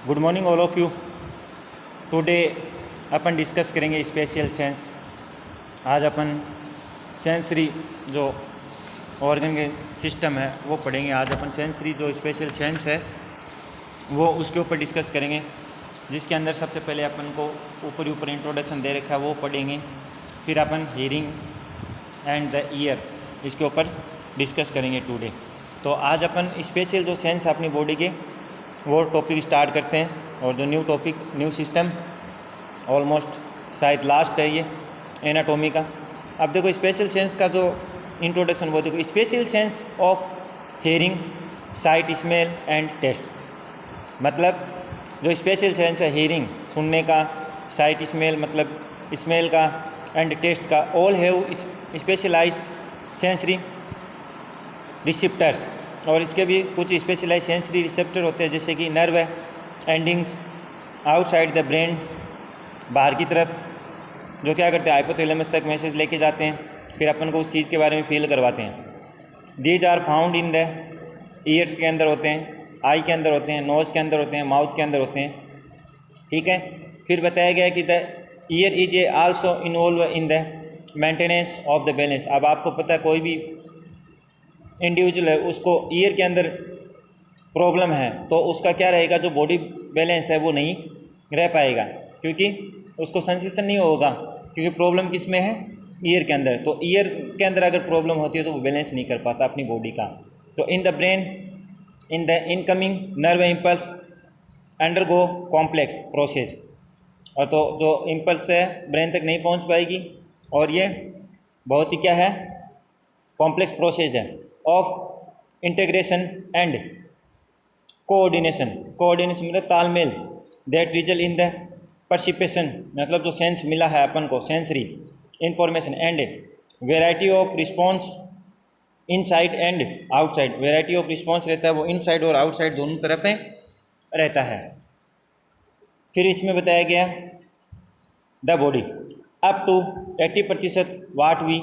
Good morning all of you. Today upon discuss करेंगे special sense. आज अपन sensory जो organ के सिस्टम है वो पढ़ेंगे। आज अपन सेंसरी जो स्पेशल सेंस है वो उसके ऊपर डिस्कस करेंगे, जिसके अंदर सबसे पहले अपन को ऊपर इंट्रोडक्शन दे रखा है वो पढ़ेंगे। फिर अपन हियरिंग एंड द ईयर इसके ऊपर डिस्कस करेंगे टुडे। तो आज अपन स्पेशल जो सेंस है अपनी बॉडी के वो टॉपिक स्टार्ट करते हैं। और जो new topic new system almost शायद लास्ट है ये एनाटॉमी का। अब देखो स्पेशल सेंस का जो इंट्रोडक्शन वो देखो, special sense of hearing, sight, smell and taste. मतलब जो स्पेशल सेंस है हियरिंग सुनने का, साइट स्मेल मतलब स्मेल का, एंड टेस्ट का, all have specialised sensory receptors. और इसके भी कुछ स्पेशलाइज सेंसरी रिसेप्टर होते हैं, जैसे कि nerve endings outside the brain, बाहर की तरफ, जो क्या करते हैं हाइपोथैलेमस तक मैसेज लेके जाते हैं, फिर अपन को उस चीज़ के बारे में फील करवाते हैं। These are found in the ears के अंदर होते हैं, आई के अंदर होते हैं, नोज़ के अंदर होते हैं, माउथ के अंदर होते हैं। ठीक है। फिर बताया गया कि the year is a also involve in the maintenance of the balance. अब आपको पता है कोई भी इंडिविजुअल है उसको ईयर के अंदर प्रॉब्लम है तो उसका क्या रहेगा, जो बॉडी बैलेंस है वो नहीं रह पाएगा, क्योंकि उसको सेंसेशन नहीं होगा, क्योंकि प्रॉब्लम किस में है, ईयर के अंदर। तो ईयर के अंदर अगर प्रॉब्लम होती है तो वो बैलेंस नहीं कर पाता अपनी बॉडी का। तो in the brain in the incoming nerve impulse undergo complex process. और तो जो इम्पल्स है ब्रेन तक नहीं पहुंच पाएगी, और ये बहुत ही क्या है, कॉम्प्लेक्स प्रोसेस है of integration and coordination. Coordination मतलब तालमेल, दैट रिजल्ट इन द परसिपेशन, मतलब जो सेंस मिला है अपन को sensory information, and variety of response inside and outside. Variety of response रहता है वो इनसाइड और आउटसाइड दोनों तरफ में रहता है। फिर इसमें बताया गया the body up to 80% what we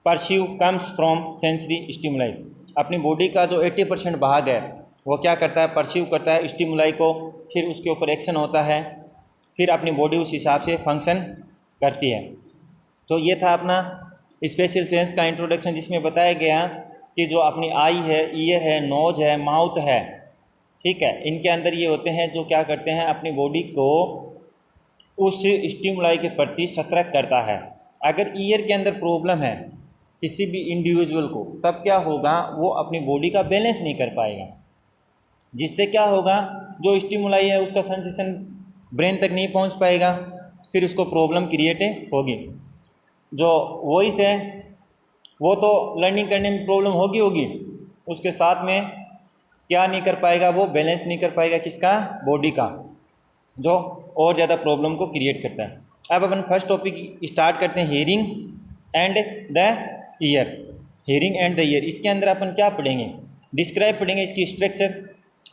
perceive comes from sensory stimuli. अपनी बॉडी का जो 80% भाग है वो क्या करता है, परसीव करता है स्टिमुलाई को, फिर उसके ऊपर एक्शन होता है, फिर अपनी बॉडी उस हिसाब से फंक्शन करती है। तो ये था अपना स्पेशल सेंस का इंट्रोडक्शन, जिसमें बताया गया कि जो अपनी आई है, ईयर है, नोज है, माउथ है, ठीक है, इनके अंदर ये होते हैं जो क्या करते हैं, अपनी बॉडी को उस स्टिमुलाई के प्रति सतर्क करता है। अगर ईयर के अंदर प्रॉब्लम है किसी भी इंडिविजुअल को, तब क्या होगा, वो अपनी बॉडी का बैलेंस नहीं कर पाएगा, जिससे क्या होगा, जो स्टिमुलाई है उसका सेंसेशन ब्रेन तक नहीं पहुंच पाएगा, फिर उसको प्रॉब्लम क्रिएट होगी। जो वॉइस है वो तो लर्निंग करने में प्रॉब्लम होगी, उसके साथ में क्या नहीं कर पाएगा, वो बैलेंस नहीं कर पाएगा किसका, बॉडी का, जो और ज़्यादा प्रॉब्लम को क्रिएट करता है। अब अपन फर्स्ट टॉपिक स्टार्ट करते हैं, hearing and the year. Hearing and the year, इसके अंदर अपन क्या पढ़ेंगे, डिस्क्राइब पढ़ेंगे इसकी structure,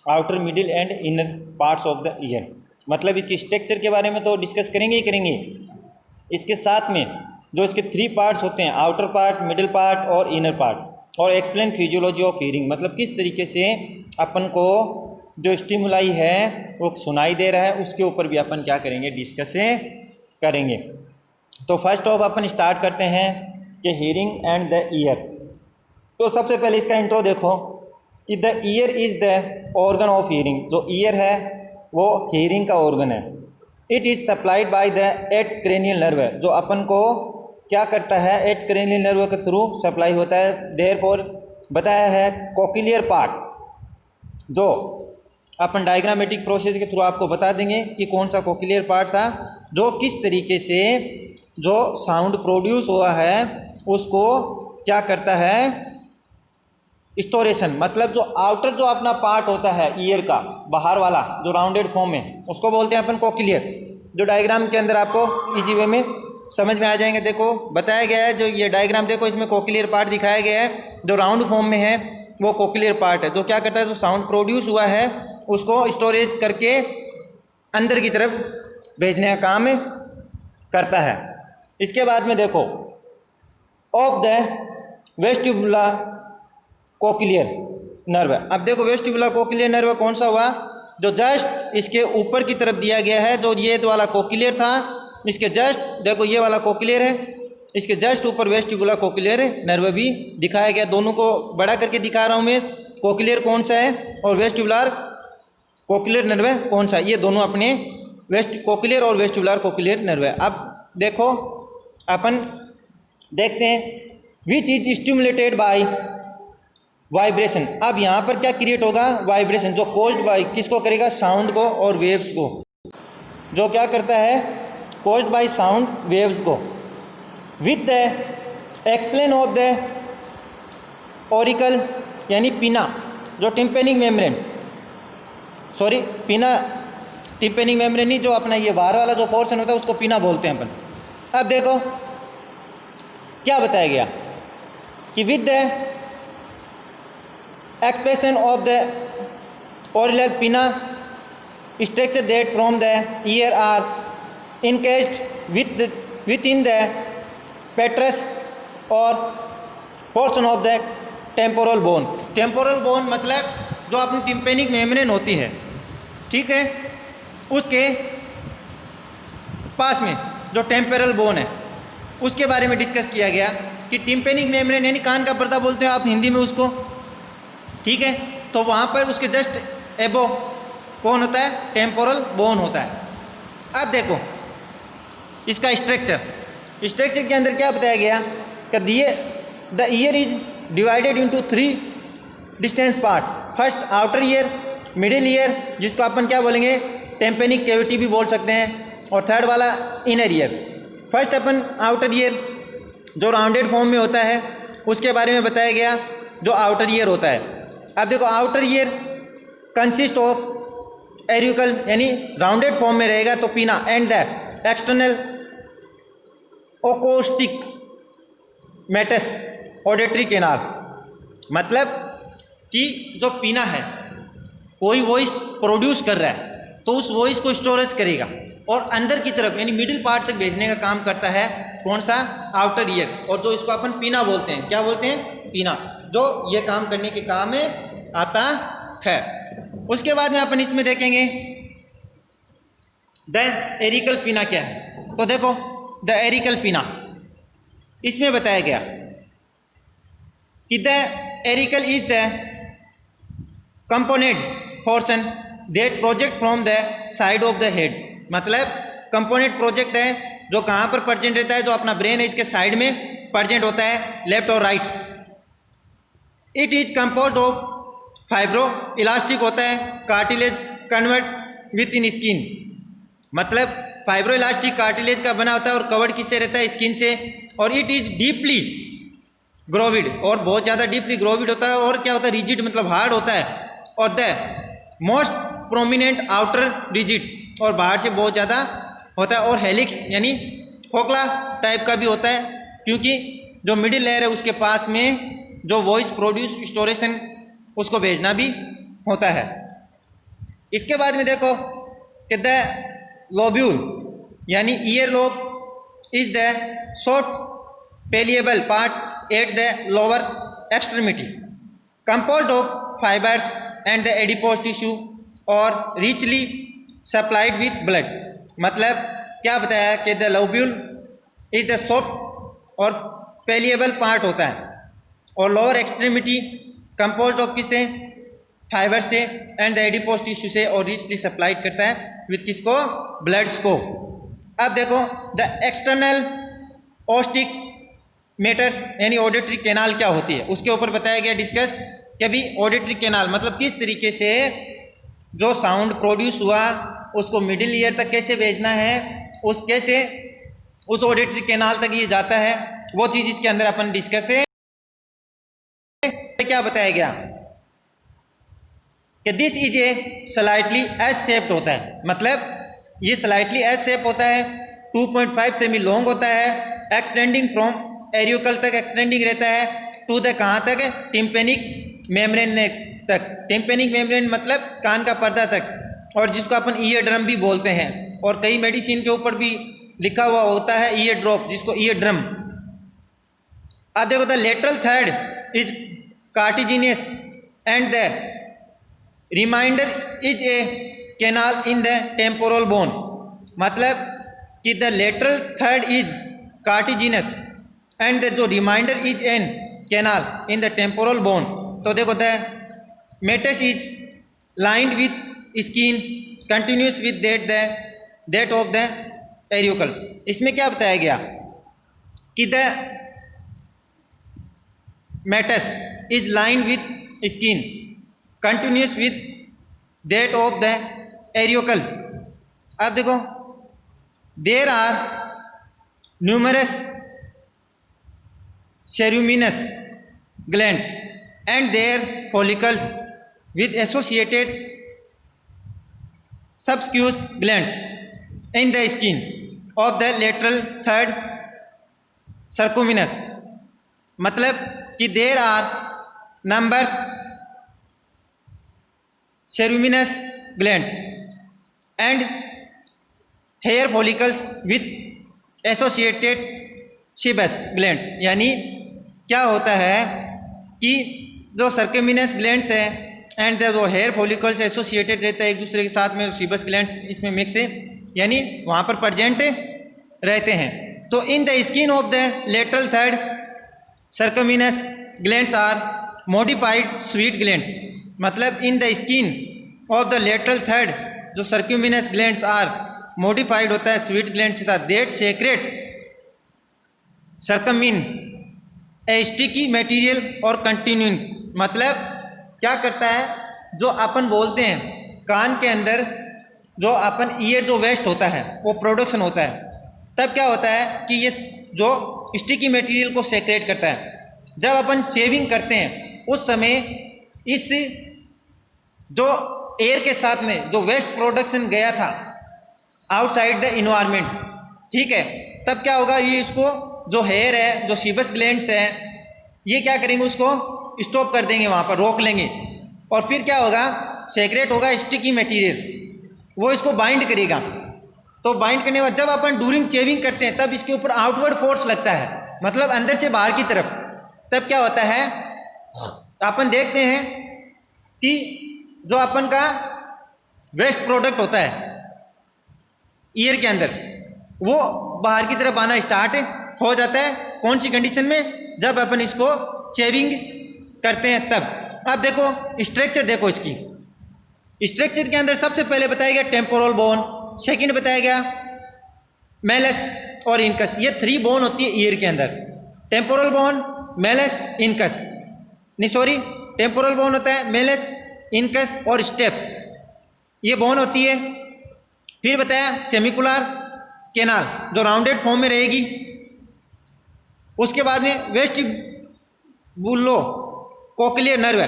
outer, middle and inner parts of the year. मतलब इसकी स्ट्रक्चर के बारे में तो डिस्कस करेंगे ही करेंगे, इसके साथ में जो इसके 3 पार्ट्स होते हैं, आउटर पार्ट, मिडिल पार्ट और इनर पार्ट, और एक्सप्लेन फिजियोलॉजी ऑफ हियरिंग, मतलब किस तरीके से अपन को जो स्टिमुलाई है वो सुनाई दे रहा है, उसके ऊपर भी अपन क्या करेंगे, डिस्कस करेंगे। तो फर्स्ट ऑफ अपन स्टार्ट करते हैं कि हियरिंग एंड द ईयर। तो सबसे पहले इसका इंट्रो देखो कि the year is the organ of hearing. जो ईयर है वो हियरिंग का ऑर्गन है। It is supplied by the 8 cranial nerve, जो अपन को क्या करता है, 8 क्रेनियल नर्व के थ्रू सप्लाई होता है। देयरफॉर बताया है कोक्लियर पार्ट, जो अपन डायग्रामेटिक प्रोसेस के थ्रू आपको बता देंगे कि कौन सा कोक्लियर पार्ट था, जो किस तरीके से जो साउंड प्रोड्यूस हुआ है उसको क्या करता है, स्टोरेशन। मतलब जो आउटर जो अपना पार्ट होता है ईयर का, बाहर वाला जो राउंडेड फॉर्म में, उसको बोलते हैं अपन कोक्लियर, जो डायग्राम के अंदर आपको इजी वे में समझ में आ जाएंगे। देखो बताया गया है, जो ये डायग्राम देखो, इसमें कोक्लियर पार्ट दिखाया गया है, जो राउंड फॉर्म में है वो कोक्लियर पार्ट है, जो क्या करता है, जो साउंड प्रोड्यूस हुआ है उसको स्टोरेज करके अंदर की तरफ भेजने का काम करता है। इसके बाद में देखो of the vestibular cochlear nerve. अब देखो वेस्टिबुलर कोक्लियर नर्व कौन सा हुआ, जो जस्ट इसके ऊपर की तरफ दिया गया है, जो ये वाला कोक्लियर था, इसके जस्ट देखो ये वाला कोक्लियर है, इसके जस्ट ऊपर वेस्टिबुलर कोक्लियर नर्व भी दिखाया गया। दोनों को बड़ा करके दिखा रहा हूँ मैं, कोक्लियर कौन सा है और वेस्टिबुलर कोक्लियर नर्व कौन सा है, ये दोनों अपने कोक्लियर और वेस्टिबुलर कोक्लियर नर्व है। अब देखो अपन देखते हैं which is stimulated by vibration. अब यहाँ पर क्या क्रिएट होगा, वाइब्रेशन, जो कॉज्ड बाय किसको करेगा, साउंड को और वेव्स को, जो क्या करता है, कॉज्ड बाय साउंड वेव्स को, with the explain of the auricle यानी पिना, जो tympanic membrane, sorry pinna tympanic membrane नहीं, जो अपना ये बाहर वाला जो पोर्शन होता है उसको पिना बोलते हैं अपन। अब देखो क्या बताया गया कि with the expression of the auricle pinna structure that from the ear are encased with in the petrous और portion of the temporal bone. Temporal bone मतलब जो अपनी टिम्पेनिक मेम्ब्रेन होती है, ठीक है, उसके पास में जो टेम्पोरल बोन है उसके बारे में डिस्कस किया गया कि टिम्पेनिक मेम्ब्रेन यानी कान का पर्दा बोलते हैं आप हिंदी में उसको, ठीक है। तो वहाँ पर उसके जस्ट एबो कौन होता है, टेम्पोरल बोन होता है। अब देखो इसका स्ट्रक्चर के अंदर क्या बताया गया कि the year is divided into 3 distance part. First outer ear, middle ear जिसको अपन क्या बोलेंगे, टेम्पेनिक कैविटी भी बोल सकते हैं, और थर्ड वाला इनर ईयर। फर्स्ट अपन आउटर ईयर जो राउंडेड फॉर्म में होता है उसके बारे में बताया गया, जो आउटर ईयर होता है। अब देखो outer ear consist of auricle यानी राउंडेड फॉर्म में रहेगा तो pinna, and the external acoustic meatus auditory canal, मतलब कि जो पीना है कोई वॉइस प्रोड्यूस कर रहा है तो उस वॉइस को स्टोरेज करेगा और अंदर की तरफ यानी मिडिल पार्ट तक भेजने का काम करता है कौन सा, आउटर ईयर, और जो इसको अपन पीना बोलते हैं, क्या बोलते हैं, पीना, जो ये काम करने के काम में आता है। उसके बाद में अपन इसमें देखेंगे द एरिकल पीना क्या है। तो देखो द एरिकल पीना इसमें बताया गया कि the auricle is the component portion that project from the side of the head, मतलब कंपोनेंट प्रोजेक्ट है जो कहाँ पर प्रेजेंट रहता है, जो अपना ब्रेन है इसके साइड में प्रेजेंट होता है, लेफ्ट और right. It is composed of fibro elastic होता है, cartilage convert with in skin, मतलब फाइब्रो इलास्टिक कार्टिलेज का बना होता है और कवर्ड किससे रहता है, स्किन से। और इट इज डीपली ग्रोविड, और बहुत ज़्यादा डीपली ग्रोविड होता है, और क्या होता है, रिजिड मतलब हार्ड होता है, और the most prominent outer rigid, और बाहर से बहुत ज़्यादा होता है, और हेलिक्स यानी खोखला टाइप का भी होता है, क्योंकि जो मिडिल लेयर है उसके पास में जो वॉइस प्रोड्यूस स्टोरेशन उसको भेजना भी होता है। इसके बाद में देखो कि द लोब्यूल यानी ear lobe is the short palpable part at the lower extremity, composed of fibres and the adipose tissue और रिचली सप्लाइड विथ ब्लड। मतलब क्या बताया कि the lobule is the soft और पेलिएबल पार्ट होता है, और लोअर एक्सट्रीमिटी कंपोज्ड ऑफ किससे, फाइबर से, एंड द एडिपोज टिश्यू से, और रिचली सप्लाइड करता है विथ किसको, ब्लड्स को। अब देखो द एक्सटर्नल ओस्टिक्स मेटर्स यानी ऑडिटरी कैनाल क्या होती है, उसके ऊपर बताया गया डिस्कस कि भी ऑडिटरी कैनाल मतलब किस तरीके से जो साउंड प्रोड्यूस हुआ उसको मिडिल ईयर तक कैसे भेजना है, उस कैसे उस ऑडिटरी कैनाल तक ये जाता है, वो चीज़ इसके अंदर अपन डिस्कस है। क्या बताया गया कि this is a slightly S shaped होता है, मतलब ये स्लाइटली एस शेप होता है, 2.5 सेमी लॉन्ग होता है, एक्सटेंडिंग फ्रॉम एरियोकल तक एक्सटेंडिंग रहता है टू द कहाँ तक, टिम्पेनिक मेम्ब्रेन तक। टिम्पेनिक मेम्ब्रेन मतलब कान का पर्दा तक, और जिसको अपन ईयर ड्रम भी बोलते हैं, और कई मेडिसिन के ऊपर भी लिखा हुआ होता है ईयर ड्रॉप, जिसको ईयर ड्रम। अब देखो the lateral third is cartilaginous and the remainder is a canal in the temporal bone, मतलब कि the lateral third is cartilaginous and जो remainder is an canal in the temporal bone. तो देखो the meatus is lined with skin continuous with that of the auricle. इसमें क्या बताया गया कि the meatus is lined with skin continuous with that of the auricle. अब देखो there are numerous ceruminous glands and their follicles with associated subcutaneous glands in the skin of the lateral third circuminous, मतलब कि there are numbers ceruminous glands and hair follicles with associated sebous glands। यानी क्या होता है कि जो सर्केमिनस glands है and जो हेयर फॉलिकल्स एसोसिएटेड रहता है एक दूसरे के साथ में, सीबस ग्लैंड्स इसमें मिक्स है, यानी वहाँ पर प्रेजेंट रहते हैं। तो in the skin of the lateral third ceruminous glands are modified sweat glands, मतलब in the skin of the lateral third जो सर्क्यूमिनस ग्लैंड्स आर मॉडिफाइड होता है स्वीट ग्लैंड्स के साथ, that secrete cerumen a sticky material और continuing, मतलब क्या करता है जो अपन बोलते हैं कान के अंदर जो अपन ईयर जो वेस्ट होता है वो प्रोडक्शन होता है, तब क्या होता है कि ये जो स्टिकी मटेरियल को सेक्रेट करता है। जब अपन चेविंग करते हैं उस समय इस जो एयर के साथ में जो वेस्ट प्रोडक्शन गया था आउटसाइड द इन्वायरमेंट, ठीक है, तब क्या होगा ये इसको जो हेयर है जो सीबस ग्लैंड्स है ये क्या करेंगे उसको स्टॉप कर देंगे, वहाँ पर रोक लेंगे और फिर क्या होगा सेक्रेट होगा स्टिकी मटेरियल, वो इसको बाइंड करेगा। तो बाइंड करने के बाद जब अपन ड्यूरिंग चेविंग करते हैं तब इसके ऊपर आउटवर्ड फोर्स लगता है, मतलब अंदर से बाहर की तरफ, तब क्या होता है अपन देखते हैं कि जो अपन का वेस्ट प्रोडक्ट होता है ईयर के अंदर वो बाहर की तरफ आना स्टार्ट हो जाता है। कौन सी कंडीशन में? जब अपन इसको चेविंग करते हैं तब। अब देखो स्ट्रक्चर, देखो इसकी स्ट्रक्चर के अंदर सबसे पहले बताया गया टेम्पोरल बोन, सेकंड बताया गया मेलस और इनकस, ये 3 बोन होती है ईयर के अंदर, टेम्पोरल बोन, मेलस, इनकस, नहीं सॉरी टेम्पोरल बोन होता है, मेलस, इनकस और स्टेप्स, ये बोन होती है। फिर बताया सेमिकुलर कैनाल जो राउंडेड फॉर्म में रहेगी, उसके बाद में वेस्टिबुलो कोक्लियर नर्व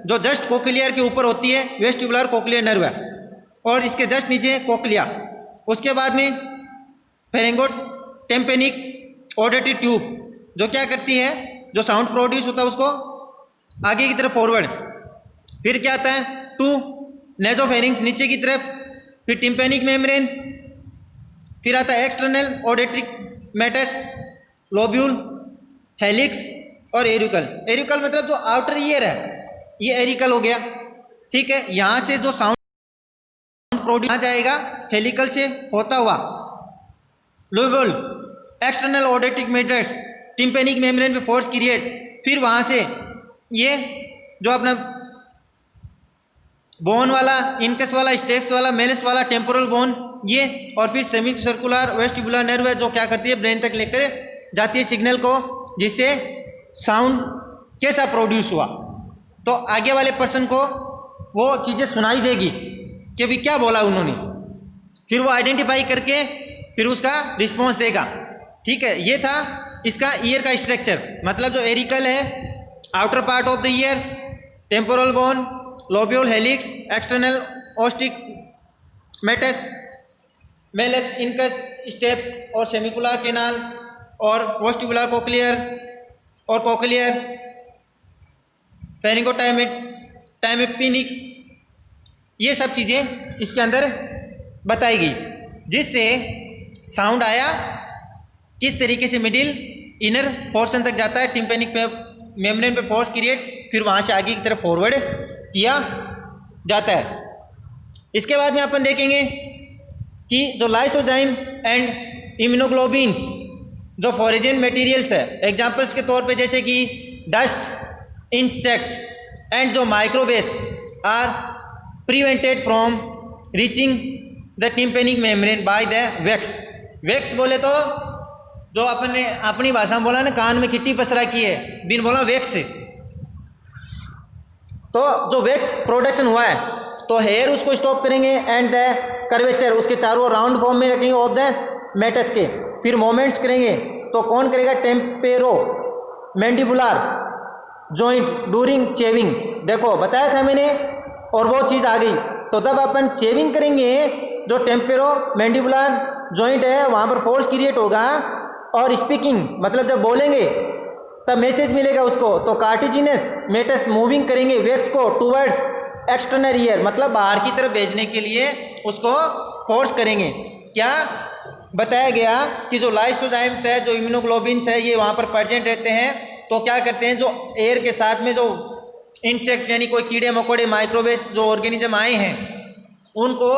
जो जस्ट कोक्लियर के ऊपर होती है, वेस्टिबुलर कोक्लियर नर्व, और इसके जस्ट नीचे कोक्लिया। उसके बाद में फेरिंगो टेम्पेनिक ऑडिटरी ट्यूब जो क्या करती है, जो साउंड प्रोड्यूस होता है उसको आगे की तरफ फॉरवर्ड। फिर क्या आता है 2 नेजोफेरिंग्स नीचे की तरफ, फिर टिम्पेनिक मेम्ब्रेन, फिर आता है external auditory meatus, lobule, helix और एरिकल। एरिकल मतलब जो आउटर ईयर है ये एरिकल हो गया, ठीक है। यहाँ से जो साउंड प्रोड्यूस आ जाएगा हेलिकल से होता हुआ lobule, external auditory meatus, tympanic membrane पे फोर्स क्रिएट, फिर वहाँ से ये जो अपना बोन वाला, इनकस वाला, स्टेप्स वाला, मेलस वाला, टेम्पोरल बोन ये, और फिर सेमी सर्कुलर वेस्टिबुलर नर्व है जो क्या करती है ब्रेन तक लेकर जाती है सिग्नल को, जिससे साउंड कैसा प्रोड्यूस हुआ। तो आगे वाले पर्सन को वो चीज़ें सुनाई देगी कि भी क्या बोला उन्होंने, फिर वो आइडेंटिफाई करके फिर उसका रिस्पॉन्स देगा, ठीक है। ये था इसका ईयर का स्ट्रक्चर, मतलब जो एरिकल है outer part of the ear, temporal bone, lobule, helix, external acoustic meatus, malleus, incus, stapes और सेमिकुलर कैनाल और वेस्टिबुलर कोक्लियर और कोक्लियर, फेरिंगोटाइमेपिनिक, ये सब चीज़ें इसके अंदर बताई गई, जिससे साउंड आया किस तरीके से मिडिल इनर पोर्शन तक जाता है, टिम्पेनिक पे मेम्ब्रेन पे फोर्स क्रिएट, फिर वहाँ से आगे की तरफ फॉरवर्ड किया जाता है। इसके बाद में अपन देखेंगे कि जो लाइसोजाइम एंड इम्यूनोग्लोबिन्स जो फॉरेजन मटेरियल्स है, एग्जांपल्स के तौर पे जैसे कि डस्ट, इंसेक्ट एंड जो microbes are prevented from reaching the tympanic membrane by the wax. Wax बोले तो जो अपन ने अपनी भाषा में बोला ना, कान में किट्टी पसरा की है, बिन बोला वैक्स से। तो जो वैक्स प्रोडक्शन हुआ है तो हेयर उसको स्टॉप करेंगे एंड द कर्वेचर उसके चारों राउंड फॉर्म में रखेंगे ऑफ द मेटस के। फिर मोमेंट्स करेंगे तो कौन करेगा? टेम्पेरो मैंडिबुलर जॉइंट ड्यूरिंग चेविंग। देखो बताया था मैंने, और वो चीज़ आ गई। तो तब अपन चेविंग करेंगे, जो टेम्पेरो मैंडिबुलर जॉइंट है वहाँ पर फोर्स क्रिएट होगा, और स्पीकिंग मतलब जब बोलेंगे तब मैसेज मिलेगा उसको। तो कार्टिजिनस मेटस मूविंग करेंगे वैक्स को टूवर्ड्स एक्सटर्नल ईयर, मतलब बाहर की तरफ भेजने के लिए उसको फोर्स करेंगे। क्या बताया गया कि जो लाइसोजाइम्स है, जो इम्यूनोग्लोबिन्स है, ये वहाँ पर प्रेजेंट रहते हैं। तो क्या करते हैं, जो एयर के साथ में जो इंसेक्ट यानी कोई कीड़े मकोड़े माइक्रोवेव्स जो ऑर्गेनिज्म आए हैं उनको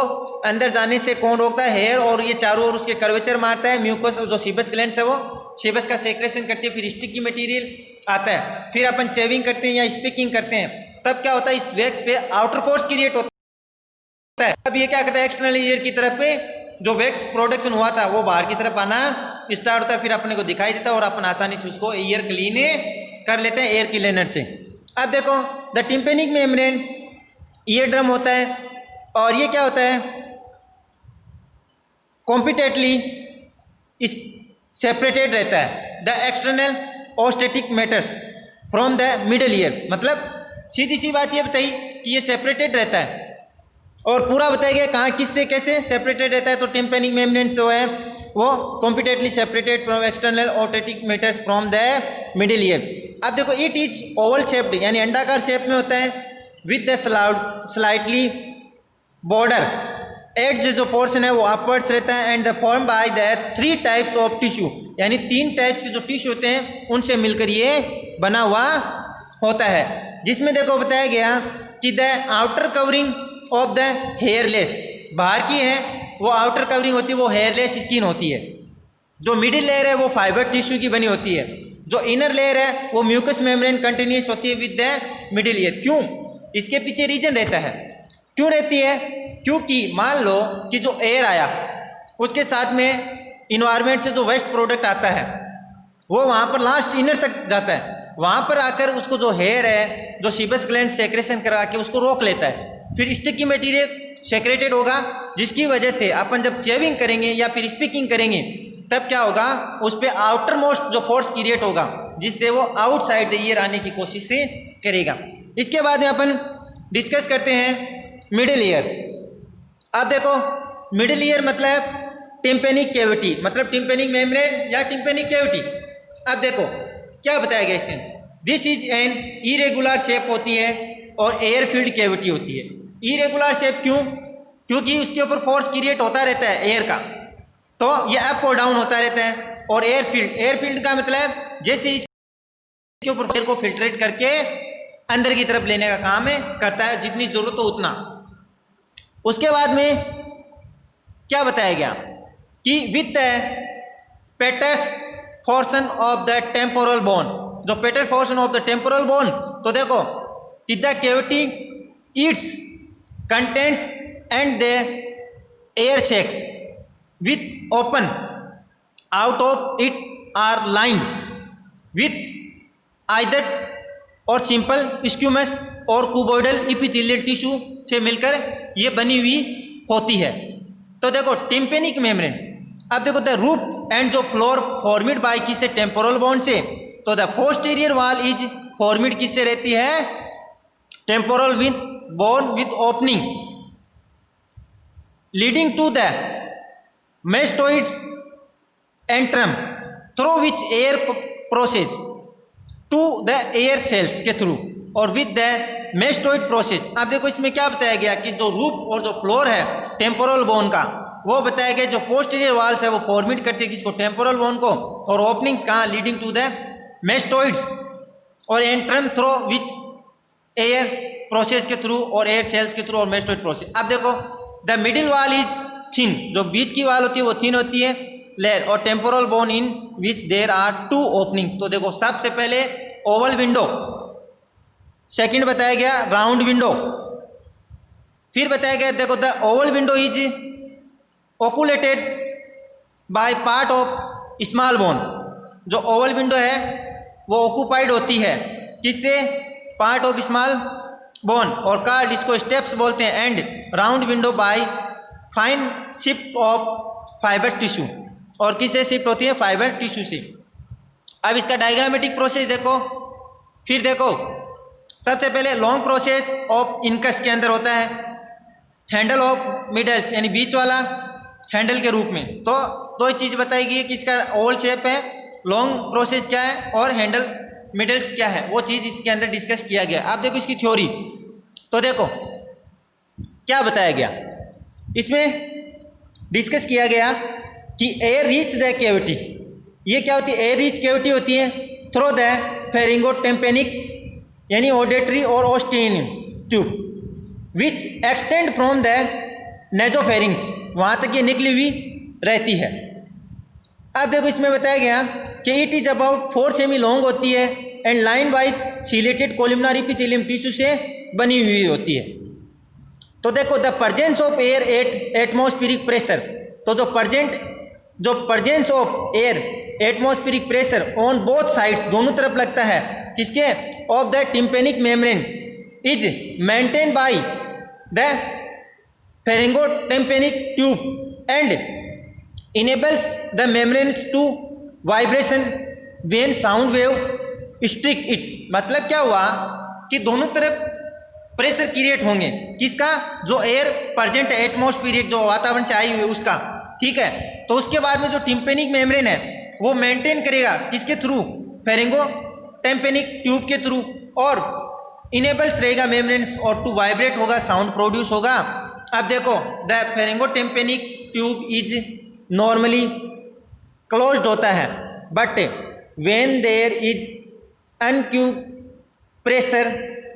अंदर जाने से कौन रोकता है? हेयर। और ये चारों ओर उसके कर्वेचर मारता है। म्यूकस जो सीबस ग्लैंड्स है वो सीबस का सेक्रेशन करती है, फिर स्टिकी मटेरियल आता है। फिर अपन चेविंग करते हैं या स्पीकिंग करते हैं, तब क्या होता है? इस वैक्स पे आउटर फोर्स क्रिएट होता है। अब ये क्या करता है? एक्सटर्नल ईयर की तरफ पे जो वैक्स प्रोडक्शन हुआ था वो बाहर की तरफ आना स्टार्ट होता है, फिर अपने को दिखाई देता है और अपन आसानी से उसको ईयर क्लीन कर लेते हैं एयर क्लीनर से। अब देखो the tympanic membrane ear drum होता है, और ये क्या होता है? कॉम्पिटेटली इस सेपरेटेड रहता है the external acoustic meatus from the middle ear. मतलब सीधी सी बात ये बताई कि ये सेपरेटेड रहता है, और पूरा बताया गया कहाँ किससे कैसे सेपरेटेड रहता है। तो टिम्पेनिक मेम्ब्रेन जो है वो completely separated from external acoustic meatus from the middle ear. अब देखो इट इज ओवल शेप्ड यानी अंडाकार शेप में होता है, with the slightly border edge जो पोर्शन है वो अपवर्ड्स रहता है, and the form by the 3 types of tissue यानी 3 टाइप्स के जो टिश्यू होते हैं उनसे मिलकर ये बना हुआ होता है। जिसमें देखो बताया गया कि the outer covering of the hairless, बाहर की है वो आउटर कवरिंग होती है, वो हेयरलेस स्किन होती है। जो मिडिल लेयर है वो फाइबर टिश्यू की बनी होती है। जो इनर लेयर है वो म्यूकस मेम्ब्रेन कंटिन्यूस होती है विद द मिडिल ईयर। क्यों? इसके पीछे रीजन रहता है। क्यों रहती है? क्योंकि मान लो कि जो एयर आया उसके साथ में इन्वायरमेंट से जो वेस्ट प्रोडक्ट आता है वो वहाँ पर लास्ट इनर तक जाता है, वहाँ पर आकर उसको जो हेयर है जो सीबस ग्लैंड सेक्रेशन करा के उसको रोक लेता है। फिर स्टिकी मटेरियल सेक्रेटेड होगा, जिसकी वजह से अपन जब चेविंग करेंगे या फिर स्पीकिंग करेंगे तब क्या होगा? उस पर आउटर मोस्ट जो फोर्स क्रिएट होगा जिससे वो आउटसाइड द ईयर आने की कोशिश से करेगा। इसके बाद में अपन डिस्कस करते हैं मिडिल ईयर। अब देखो मिडिल ईयर मतलब टिम्पेनिक कैविटी, मतलब टिम्पेनिक मेम्ब्रेन या टिम्पेनिक कैविटी। अब देखो क्या बताया गया इसके, this is an irregular shape होती है और एयर फील्ड कैविटी होती है। इरेगुलर शेप क्यों? क्योंकि उसके ऊपर फोर्स क्रिएट होता रहता है एयर का, तो ये अप और डाउन होता रहता है। और एयर फील्ड का मतलब जैसे इसके ऊपर एयर को फिल्ट्रेट करके अंदर की तरफ लेने का काम है करता है, जितनी जरूरत हो उतना। उसके बाद में क्या बताया गया कि with the petrous portion of the temporal bone, जो petrous portion of the temporal bone, तो देखो कि the cavity its contents and the air sacs with open out of it are lined with either और simple squamous और cuboidal epithelial tissue से मिलकर ये बनी हुई होती है। तो देखो टिम्पेनिक मेम्ब्रेन, अब देखो द रूफ एंड जो फ्लोर फॉर्मिड बाय किससे? टेम्पोरल बोन से। तो the posterior wall is formed किससे रहती है? Temporal with bone with opening leading to the mastoid antrum through which air process to the air cells के through और with the mastoid process. अब देखो इसमें क्या बताया गया कि जो रूफ और जो फ्लोर है टेम्पोरल बोन का वो बताया गया, जो पोस्टीरियर वॉल्स है वो फॉर्मिट करती है किसको? टेम्पोरल बोन को। और ओपनिंग्स कहाँ? लीडिंग टू द मेस्टोइड्स और antrum through which air process के थ्रू और एयर सेल्स के थ्रू और मेस्टोइड प्रोसेस। अब देखो the middle wall is thin, जो बीच की वॉल होती है वो थिन होती है लेयर, और temporal bone in which there are 2 openings. तो देखो सबसे पहले ओवल विंडो, सेकंड बताया गया राउंड विंडो, फिर बताया गया देखो the oval window is occluded by part of small bone. जो ओवल विंडो है वो ऑक्यूपाइड होती है किससे, पार्ट ऑफ स्मॉल बोन, और कार्ड इसको स्टेप्स बोलते हैं, and round window by fine sheet of fibre tissue, और किससे शिफ्ट होती है, फाइबर टिश्यू से। अब इसका डायग्रामेटिक प्रोसेस देखो, फिर देखो सबसे पहले लॉन्ग प्रोसेस ऑफ इनकस के अंदर होता है हैंडल ऑफ मिडल्स, यानी बीच वाला हैंडल के रूप में। तो दो चीज़ बताएगी कि इसका ओवल शेप है, लॉन्ग प्रोसेस क्या है और हैंडल मिडल्स क्या है, वो चीज़ इसके अंदर डिस्कस किया गया। आप देखो इसकी थ्योरी, तो देखो क्या बताया गया, इसमें डिस्कस किया गया कि एयर रीच द कैविटी, ये क्या होती है, एयर रीच कैविटी होती है थ्रू द फेरिंगोटिम्पैनिक यानी ऑडिटरी और Austin tube which extend from the nasopharynx, वहाँ तक ये निकली हुई रहती है। अब देखो इसमें बताया गया कि it is about 4 cm long होती है and line by ciliated columnar epithelium tissue से बनी हुई होती है। तो देखो the presence of air at atmospheric pressure, तो जो presence of air atmospheric pressure on both sides, दोनों तरफ लगता है किसके, of the tympanic membrane is maintain by the pharyngotympanic tube and enables the membranes to vibration when sound wave strike it. मतलब क्या हुआ कि दोनों तरफ प्रेशर क्रिएट होंगे, किसका, जो एयर प्रेजेंट एटमॉस्फेरिक जो वातावरण से आई हुई है उसका, ठीक है। तो उसके बाद में जो टिम्पेनिक मेम्ब्रेन है वो मेंटेन करेगा किसके थ्रू, फेरिंगोटिम्पैनिक ट्यूब के थ्रू, और इनेबल्स रहेगा मेम्ब्रेन्स और टू वाइब्रेट होगा, साउंड प्रोड्यूस होगा। अब देखो the pharyngotympanic tube is normally closed होता है, but when there is unequal pressure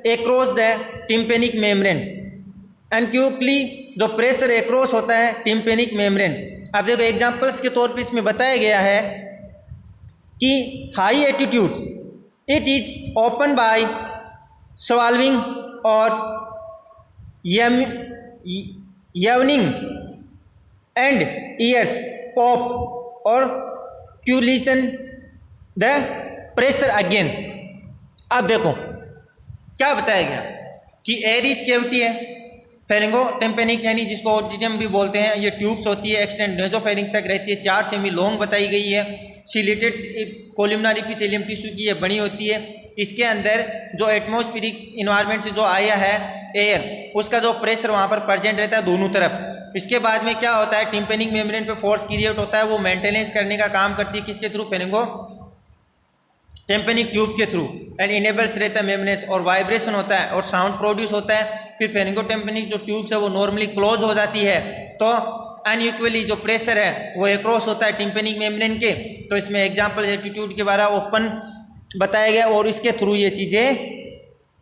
across the tympanic membrane, unequally जो प्रेशर एक्रॉस होता है टिम्पेनिक मेम्ब्रेन। अब देखो एग्जांपल्स के तौर पे इसमें बताया गया है कि high attitude it is open by swallowing और yawning and ears pop और culation the pressure again। अब देखो क्या बताया गया कि एयर रीच कैविटी है, फेरिंगोटिम्पैनिक यानी जिसको ऑडिटम भी बोलते हैं, ये ट्यूब्स होती है एक्सटेंड नेजोफेरिंग्स तक रहती है, 4 सेमी लॉन्ग बताई गई है, सिलेटेड कोलिमिनर एपिथेलियम टिश्यू की ये बनी होती है। इसके अंदर जो एटमॉस्फेरिक इन्वायरमेंट से जो आया है एयर, उसका जो प्रेशर वहाँ पर प्रेजेंट रहता है दोनों तरफ। इसके बाद में क्या होता है, टिम्पेनिक मेम्ब्रेन पे फोर्स क्रिएट होता है, वो मेंटेनेंस करने का काम करती है किसके थ्रू, फेरिंगोटिम्पैनिक ट्यूब के थ्रू, एंड इनेबल्स रहता है मेम्ब्रेन्स, और वाइब्रेशन होता है और साउंड प्रोड्यूस होता है। फिर फेरिंगोटिम्पैनिक जो ट्यूब्स है वो नॉर्मली क्लोज हो जाती है, तो अनइक्वली जो प्रेशर है वो एक्रॉस होता है टिम्पेनिक मेम्ब्रेन के। तो इसमें एग्जांपल एटीट्यूड के बारे में ओपन बताया गया, और इसके थ्रू ये चीज़ें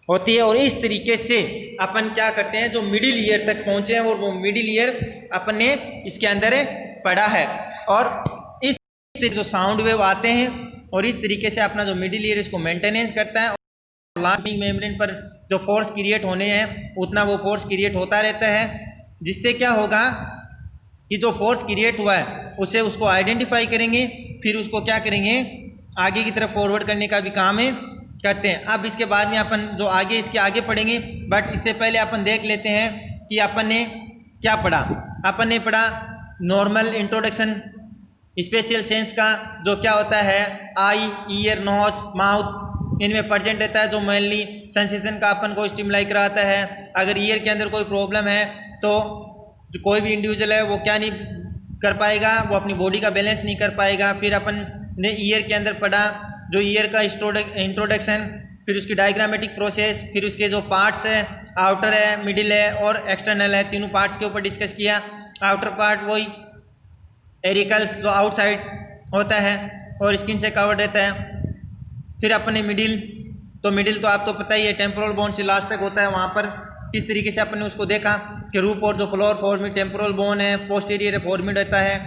होती है। और इस तरीके से अपन क्या करते हैं, जो मिडिल ईयर तक पहुँचे हैं और वो मिडिल ईयर अपन ने इसके अंदर पढ़ा है, और इस तरीके जो साउंड वेव आते हैं और इस तरीके से अपना जो मिडिल ईयर इसको मेंटेनेंस करता है। लाइनिंग मेम्ब्रेन पर जो फोर्स क्रिएट होने हैं उतना वो फोर्स क्रिएट होता रहता है, जिससे क्या होगा कि जो फोर्स क्रिएट हुआ है उसे उसको आइडेंटिफाई करेंगे, फिर उसको क्या करेंगे, आगे की तरफ फॉरवर्ड करने का भी काम है करते हैं। अब इसके बाद में अपन जो आगे इसके आगे पढ़ेंगे, बट इससे पहले अपन देख लेते हैं कि अपन ने क्या पढ़ा। अपन ने पढ़ा नॉर्मल इंट्रोडक्शन स्पेशल सेंस का, जो क्या होता है, आई, ईयर, नोज, माउथ इनमें प्रेजेंट रहता है, जो मेनली सेंसेशन का अपन को स्टिमुलाई कराता है। अगर ईयर के अंदर कोई प्रॉब्लम है तो जो कोई भी इंडिविजुअल है वो क्या नहीं कर पाएगा, वो अपनी बॉडी का बैलेंस नहीं कर पाएगा। फिर अपन ने ईयर के अंदर पढ़ा जो ईयर का इंट्रोडक्शन, फिर उसकी डायग्रामेटिक प्रोसेस, फिर उसके जो पार्ट्स है, आउटर है, मिडिल है और एक्सटर्नल है, तीनों पार्ट्स के ऊपर डिस्कस किया। आउटर पार्ट वही एरिकल्स जो आउटसाइड होता है और स्किन से कवर्ड रहता है। फिर अपन ने मिडिल तो मिडिल तो आप तो पता ही है, टेम्पोरल बोन से लास्ट तक होता है। वहाँ पर किस तरीके से अपन ने उसको देखा कि रूप और जो फ्लोर फॉर्मिड टेम्पोरल बोन है, पोस्टीरियर फॉर्मिड होता है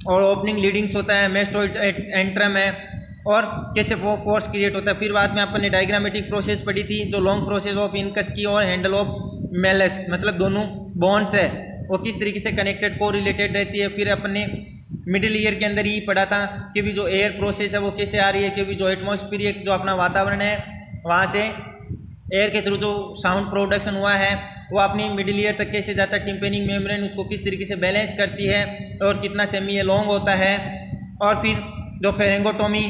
और ओपनिंग लीडिंग्स होता है, मेस्टोइड एंट्रम है और कैसे फोर्स क्रिएट होता है। फिर बाद में अपन ने डायग्रामेटिक प्रोसेस पढ़ी थी, जो लॉन्ग प्रोसेस ऑफ इनकस की और हैंडल ऑफ मेलस, मतलब दोनों बॉन्ड्स है वो किस तरीके से कनेक्टेड को रिलेटेड रहती है। फिर अपन ने मिडिल ईयर के अंदर ही पढ़ा था कि भी जो एयर प्रोसेस है वो कैसे आ रही है, कि भी जो एटमॉस्फेरिक जो अपना वातावरण है वहाँ से एयर के थ्रू जो साउंड प्रोडक्शन हुआ है वो अपनी मिडिल ईयर तक कैसे जाता है, टिम्पेनिक मेम्ब्रेन उसको किस तरीके से बैलेंस करती है और कितना सेमी ये लॉन्ग होता है। और फिर जो फेरेंगोटोमी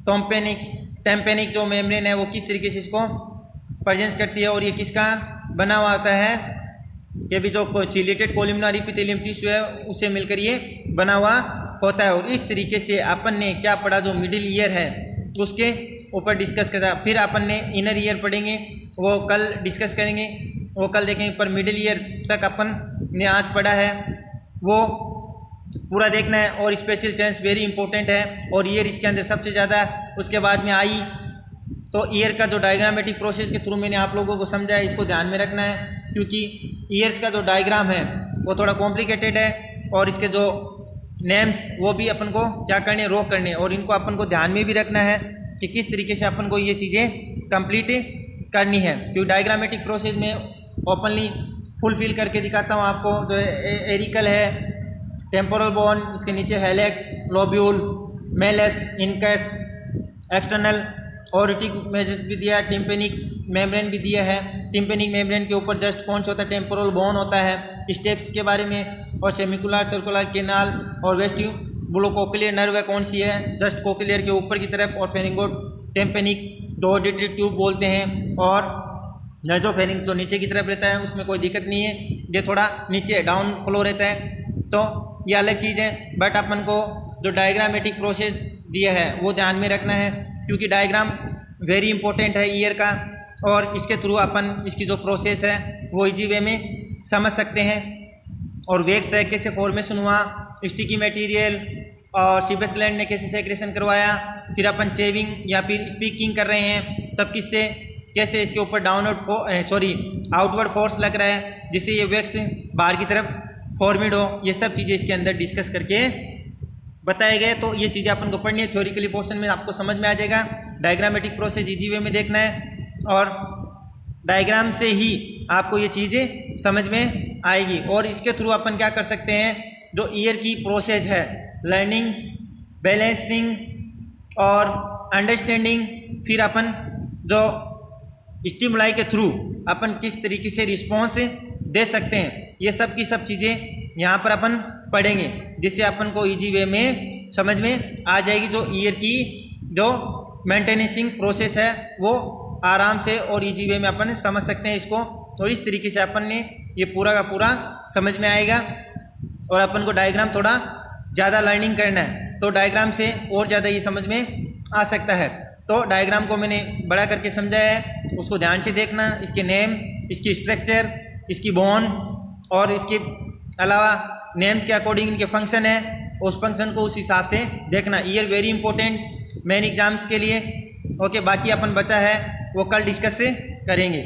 टेम्पेनिक जो मेम्ब्रेन है वो किस तरीके से इसको प्रेजेंस करती है और ये किसका बना हुआ होता है, कि भी जो चिलेटेड कोलिमिनरी एपिथेलियम टिश्यू है उससे मिलकर ये बना हुआ होता है। और इस तरीके से अपन ने क्या पढ़ा, जो मिडिल ईयर है उसके ऊपर डिस्कस करा। फिर अपन ने इनर ईयर पढ़ेंगे, वो कल डिस्कस करेंगे, वो कल देखेंगे। पर मिडिल ईयर तक अपन ने आज पढ़ा है वो पूरा देखना है। और स्पेशल सेंस वेरी इंपॉर्टेंट है और ईयर इसके अंदर सबसे ज़्यादा। उसके बाद में आई तो ईयर का जो डायग्रामेटिक प्रोसेस के थ्रू मैंने आप लोगों को समझा है, इसको ध्यान में रखना है क्योंकि ईयर्स का जो डायग्राम है वो थोड़ा कॉम्प्लिकेटेड है और इसके जो नेम्स वो भी अपन को क्या करने, रो करने, और इनको अपन को ध्यान में भी रखना है कि किस तरीके से अपन को ये चीज़ें कंप्लीट करनी है। क्योंकि डायग्रामेटिक प्रोसेस में ओपनली फुलफिल करके दिखाता हूँ आपको। जो एरिकल है, टेम्पोरल बोन, इसके नीचे helix, lobule, malleus, incus, external acoustic meatus भी दिया है, टिम्पेनिक मेम्ब्रेन भी दिया है। टिम्पेनिक मेम्ब्रेन के ऊपर जस्ट कौन सा होता है, टेम्पोरल बोन होता है, स्टेप्स के बारे में, और सेमिकुलर सर्कुलर केनाल और वेस्टिबुलोकोक्लियर नर्व है कौन सी है, जस्ट कोक्लियर के ऊपर की तरफ, और फेरिंगो टेम्पेनिक जो ऑडिटरी ट्यूब बोलते हैं, और नजोफेरिंग जो नीचे की तरफ रहता है उसमें कोई दिक्कत नहीं है, ये थोड़ा नीचे डाउन फ्लो रहता है, तो ये अलग चीज़ है। बट अपन को जो डायग्रामेटिक प्रोसेस दिया है वो ध्यान में रखना है क्योंकि डायग्राम वेरी इंपॉर्टेंट है ईयर का, और इसके थ्रू अपन इसकी जो प्रोसेस है वो इजी वे में समझ सकते हैं। और वेक्स है कैसे फॉर्मेशन हुआ, स्टिकी मटेरियल और सीबस ग्लैंड ने कैसे सेक्रेशन करवाया, फिर अपन चेविंग या फिर स्पीकिंग कर रहे हैं तब किससे कैसे इसके ऊपर आउटवर्ड फोर्स लग रहा है जिससे ये वेक्स बाहर की तरफ फॉर्मेड हो, ये सब चीज़ें इसके अंदर डिस्कस करके बताए गए। तो ये चीज़ें अपन को पढ़नी है, थ्योरिकली पोर्शन में आपको समझ में आ जाएगा। डायग्रामेटिक प्रोसेस इजी वे में देखना है और डायग्राम से ही आपको ये चीज़ें समझ में आएगी। और इसके थ्रू अपन क्या कर सकते हैं, जो ईयर की प्रोसेस है, लर्निंग, बैलेंसिंग और अंडरस्टैंडिंग, फिर अपन जो स्टिमुलाई के थ्रू अपन किस तरीके से रिस्पॉन्स दे सकते हैं, ये सब की सब चीज़ें यहाँ पर अपन पढ़ेंगे जिससे अपन को इजी वे में समझ में आ जाएगी। जो ईयर की जो मेंटेनेंसिंग प्रोसेस है वो आराम से और इजी वे में अपन समझ सकते हैं इसको, और इस तरीके से अपन ने ये पूरा का पूरा समझ में आएगा। और अपन को डायग्राम थोड़ा ज़्यादा लर्निंग करना है तो डायग्राम से और ज़्यादा ये समझ में आ सकता है। तो डायग्राम को मैंने बड़ा करके समझाया है, उसको ध्यान से देखना, इसके नेम, इसकी स्ट्रक्चर, इसकी बोन और इसके अलावा नेम्स के अकॉर्डिंग इनके फंक्शन है, उस फंक्शन को उस हिसाब से देखना। Year very important main exams के लिए। ओके, बाकी अपन बचा है वो कल डिस्कस करेंगे।